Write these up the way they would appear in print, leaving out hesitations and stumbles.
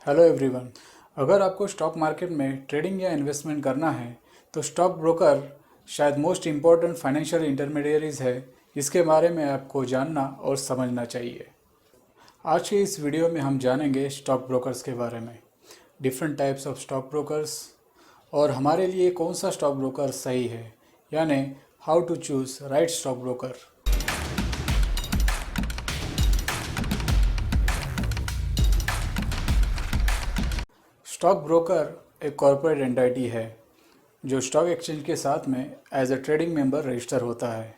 Hello everyone. अगर आपको stock market में ट्रेडिंग या इन्वेस्टमेंट करना है तो स्टॉक ब्रोकर शायद मोस्ट इम्पॉर्टेंट फाइनेंशियल इंटरमीडियरीज है जिसके बारे में आपको जानना और समझना चाहिए। आज के इस वीडियो में हम जानेंगे स्टॉक ब्रोकर्स के बारे में, different types of stock brokers और हमारे लिए कौन सा स्टॉक ब्रोकर सही है, यानी how to choose right stock broker. Stock broker एक कॉर्पोरेट एंटिटी है जो स्टॉक एक्सचेंज के साथ में as a trading member register होता है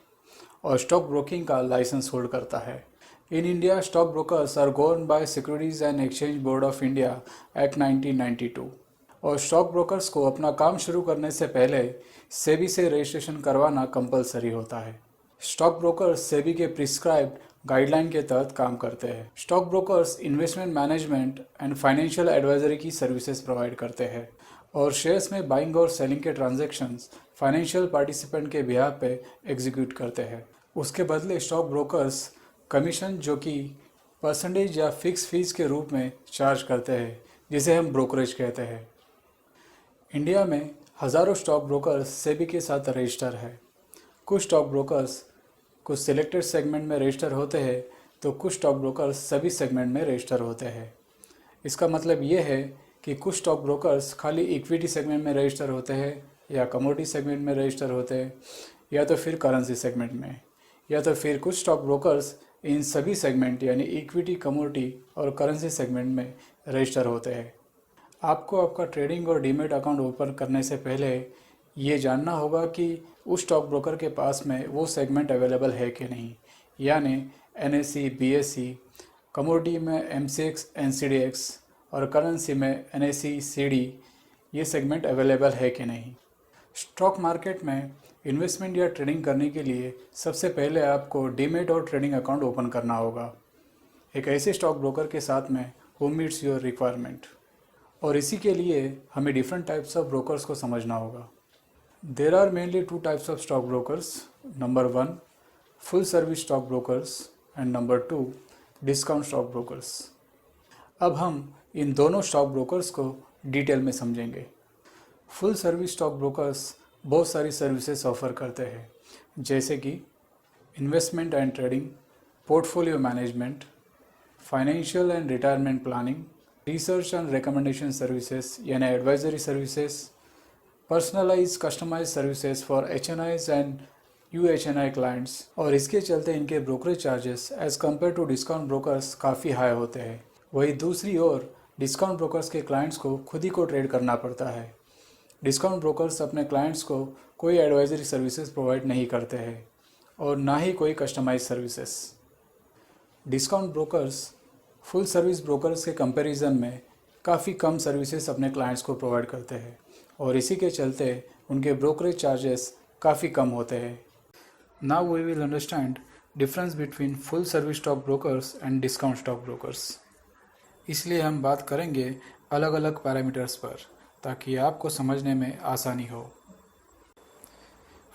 और स्टॉक ब्रोकिंग का लाइसेंस होल्ड करता है। In India stock brokers are govern by Securities and Exchange Board of India Act 1992 और स्टॉक ब्रोकर्स को अपना काम शुरू करने से पहले सेबी से रजिस्ट्रेशन करवाना कंपलसरी होता है। स्टॉक ब्रोकर्स सेबी के प्रिस्क्राइब्ड गाइडलाइन के तहत काम करते हैं। Stock brokers investment management and financial advisory की सर्विसेज प्रोवाइड करते हैं और शेयर्स में बाइंग और सेलिंग के ट्रांजैक्शंस फाइनेंशियल पार्टिसिपेंट के बिहाफ पे एग्जीक्यूट करते हैं। उसके बदले स्टॉक ब्रोकर्स कमीशन जो कि परसेंटेज या फिक्स फीस के रूप में चार्ज करते हैं, जिसे हम ब्रोकरेज कहते हैं। इंडिया में हज़ारों स्टॉक ब्रोकर्स सेबी के साथ रजिस्टर है। कुछ स्टॉक ब्रोकर्स कुछ सिलेक्टेड सेगमेंट में रजिस्टर होते हैं तो कुछ स्टॉक ब्रोकर्स सभी सेगमेंट में रजिस्टर होते हैं। इसका मतलब ये है कि कुछ स्टॉक ब्रोकर्स खाली इक्विटी सेगमेंट में रजिस्टर होते हैं या कमोडिटी सेगमेंट में रजिस्टर होते हैं या तो फिर करेंसी सेगमेंट में, या तो फिर कुछ स्टॉक ब्रोकर्स इन सभी सेगमेंट यानी इक्विटी, कमोडिटी और करेंसी सेगमेंट में रजिस्टर होते हैं। आपको आपका ट्रेडिंग और डीमेट अकाउंट ओपन करने से पहले ये जानना होगा कि उस स्टॉक ब्रोकर के पास में वो सेगमेंट अवेलेबल है कि नहीं, यानी NSE, BSE, कमोडिटी में MCX, NCDX और करेंसी में NSE, CD ये सेगमेंट अवेलेबल है कि नहीं। स्टॉक मार्केट में इन्वेस्टमेंट या ट्रेडिंग करने के लिए सबसे पहले आपको डीमेट और ट्रेडिंग अकाउंट ओपन करना होगा एक ऐसे स्टॉक ब्रोकर के साथ में हु मीट्स योर रिक्वायरमेंट, और इसी के लिए हमें डिफरेंट टाइप्स ऑफ ब्रोकर्स को समझना होगा। There are mainly two types of stock brokers. Number one, full service stock brokers and number two, discount stock brokers. अब हम इन दोनों स्टॉक ब्रोकर्स को डिटेल में समझेंगे। फुल सर्विस स्टॉक ब्रोकर्स बहुत सारी सर्विसेज ऑफर करते हैं, जैसे कि investment and trading, portfolio management, financial and retirement planning, research and recommendation services यानी advisory services, personalise customise services for HNIs and UHNI clients, और इसके चलते इनके brokerage charges as compare to discount brokers काफ़ी हाई होते हैं। वही दूसरी ओर डिस्काउंट ब्रोकर्स के क्लाइंट्स को खुद ही को ट्रेड करना पड़ता है। डिस्काउंट ब्रोकर्स अपने क्लाइंट्स को कोई एडवाइजरी सर्विसेज प्रोवाइड नहीं करते हैं और ना ही कोई customize services. Discount brokers full service brokers के कंपैरिजन में काफ़ी कम सर्विसेज अपने क्लाइंट्स को प्रोवाइड करते हैं और इसी के चलते उनके ब्रोकरेज चार्जेस काफ़ी कम होते हैं। Now we will understand difference between full service stock brokers and discount stock brokers. इसलिए हम बात करेंगे अलग अलग पैरामीटर्स पर ताकि आपको समझने में आसानी हो।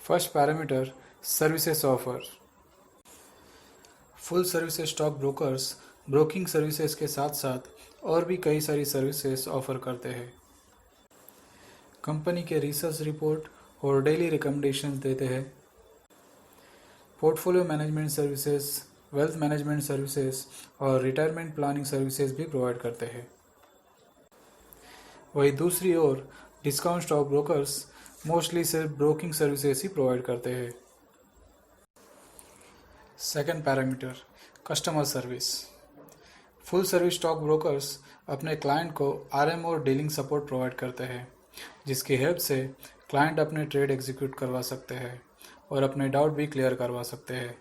First parameter, services offer. Full services stock brokers broking services के साथ साथ और भी कई सारी सर्विसेज ऑफर करते हैं। कंपनी के रिसर्च रिपोर्ट और डेली रिकमेंडेशंस देते हैं। Portfolio management services, wealth management services और रिटायरमेंट प्लानिंग सर्विसेज भी प्रोवाइड करते हैं। वही दूसरी ओर डिस्काउंट स्टॉक ब्रोकर्स मोस्टली सिर्फ ब्रोकिंग सर्विसेज ही प्रोवाइड करते हैं। Second parameter, customer service. Full service stock brokers अपने क्लाइंट को RM और डीलिंग सपोर्ट प्रोवाइड करते हैं, जिसकी हेल्प से क्लाइंट अपने ट्रेड एग्जीक्यूट करवा सकते हैं और अपने डाउट भी क्लियर करवा सकते हैं।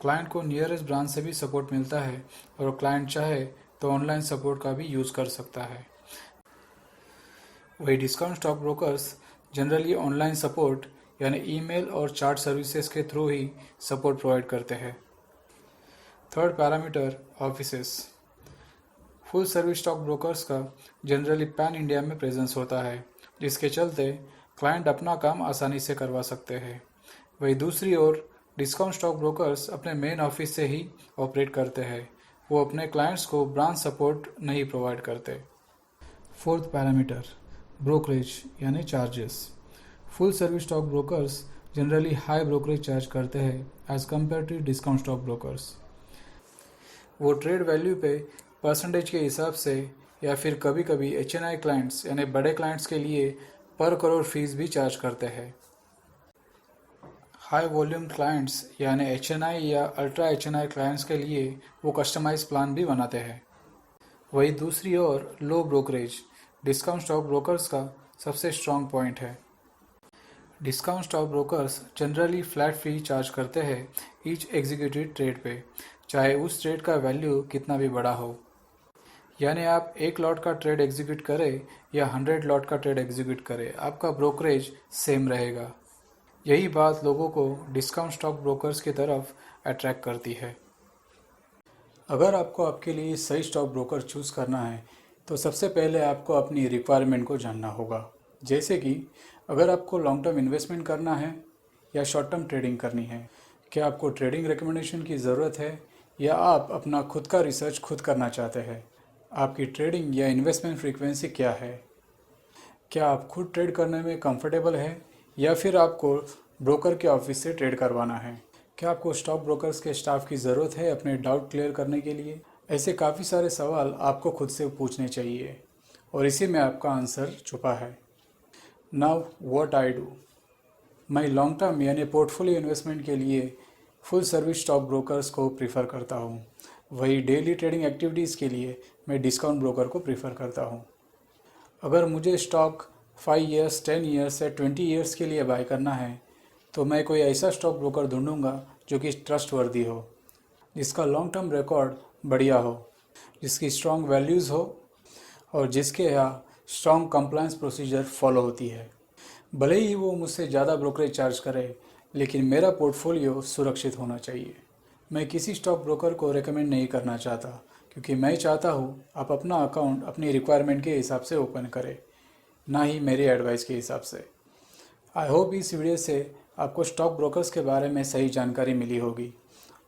क्लाइंट को नियरेस्ट ब्रांच से भी सपोर्ट मिलता है और क्लाइंट चाहे तो ऑनलाइन सपोर्ट का भी यूज़ कर सकता है। वही discount stock brokers generally online support यानी ईमेल और चैट सर्विसेज के थ्रू ही सपोर्ट प्रोवाइड करते हैं। Third parameter, offices. Full service stock brokers का जनरली पैन इंडिया में प्रेजेंस होता है, जिसके चलते क्लाइंट अपना काम आसानी से करवा सकते हैं। वही दूसरी ओर डिस्काउंट स्टॉक ब्रोकर्स अपने मेन ऑफिस से ही ऑपरेट करते हैं वो अपने क्लाइंट्स को ब्रांच सपोर्ट नहीं प्रोवाइड करते। फोर्थ पैरामीटर, ब्रोकरेज यानी charges. Full service stock brokers generally high brokerage charge करते हैं as compare to discount stock brokers. वो ट्रेड वैल्यू पे परसेंटेज के हिसाब से या फिर कभी कभी HNI क्लाइंट्स यानी बड़े क्लाइंट्स के लिए पर करोड़ फीस भी चार्ज करते हैं। हाई वॉल्यूम क्लाइंट्स यानी HNI या अल्ट्रा HNI क्लाइंट्स के लिए वो कस्टमाइज प्लान भी बनाते हैं। वही दूसरी ओर लो ब्रोकरेज डिस्काउंट स्टॉक ब्रोकर्स का सबसे स्ट्रॉन्ग पॉइंट है। Discount stock brokers generally flat fee charge करते हैं ईच एग्जीक्यूटिव ट्रेड पे, चाहे उस ट्रेड का वैल्यू कितना भी बड़ा हो। यानी आप 1 लॉट का ट्रेड एग्जीक्यूट करें या 100 लॉट का ट्रेड एग्जीक्यूट करें, आपका ब्रोकरेज सेम रहेगा। यही बात लोगों को डिस्काउंट स्टॉक ब्रोकर्स की तरफ अट्रैक्ट करती है। अगर आपको आपके लिए सही स्टॉक ब्रोकर चूज़ करना है तो सबसे पहले आपको अपनी रिक्वायरमेंट को जानना होगा। जैसे कि अगर आपको लॉन्ग टर्म इन्वेस्टमेंट करना है या शॉर्ट टर्म ट्रेडिंग करनी है, क्या आपको ट्रेडिंग रिकमेंडेशन की ज़रूरत है या आप अपना खुद का रिसर्च खुद करना चाहते हैं, आपकी ट्रेडिंग या इन्वेस्टमेंट फ्रीक्वेंसी क्या है, क्या आप खुद ट्रेड करने में कंफर्टेबल है या फिर आपको ब्रोकर के ऑफिस से ट्रेड करवाना है, क्या आपको स्टॉक ब्रोकर्स के स्टाफ की ज़रूरत है अपने डाउट क्लियर करने के लिए। ऐसे काफ़ी सारे सवाल आपको खुद से पूछने चाहिए और इसी में आपका आंसर छुपा है। नाउ व्हाट आई डू, मैं लॉन्ग टर्म यानी पोर्टफोलियो इन्वेस्टमेंट के लिए फुल सर्विस स्टॉक ब्रोकर्स को प्रीफर करता हूँ। वही डेली ट्रेडिंग एक्टिविटीज़ के लिए मैं डिस्काउंट ब्रोकर को प्रीफर करता हूँ। अगर मुझे स्टॉक 5 ईयर्स 10 ईयर्स या 20 ईयर्स के लिए बाय करना है तो मैं कोई ऐसा स्टॉक ब्रोकर ढूंढूंगा जो कि ट्रस्टवर्दी हो, जिसका लॉन्ग टर्म रिकॉर्ड बढ़िया हो, जिसकी स्ट्रॉन्ग वैल्यूज़ हो और जिसके यहाँ स्ट्रॉन्ग कंप्लायंस प्रोसीजर फॉलो होती है। भले ही वो मुझसे ज़्यादा ब्रोकरेज चार्ज करे, लेकिन मेरा पोर्टफोलियो सुरक्षित होना चाहिए। मैं किसी स्टॉक ब्रोकर को रेकमेंड नहीं करना चाहता, क्योंकि मैं चाहता हूँ आप अपना अकाउंट अपनी रिक्वायरमेंट के हिसाब से ओपन करें, ना ही मेरी एडवाइस के हिसाब से। आई होप इस वीडियो से आपको स्टॉक ब्रोकर्स के बारे में सही जानकारी मिली होगी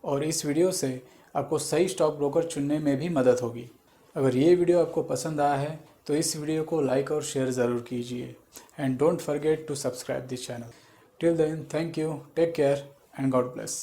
और इस वीडियो से आपको सही स्टॉक ब्रोकर चुनने में भी मदद होगी। अगर ये वीडियो आपको पसंद आया है तो इस वीडियो को लाइक और शेयर ज़रूर कीजिए and don't forget to subscribe this channel. Till then, thank you, take care and God bless.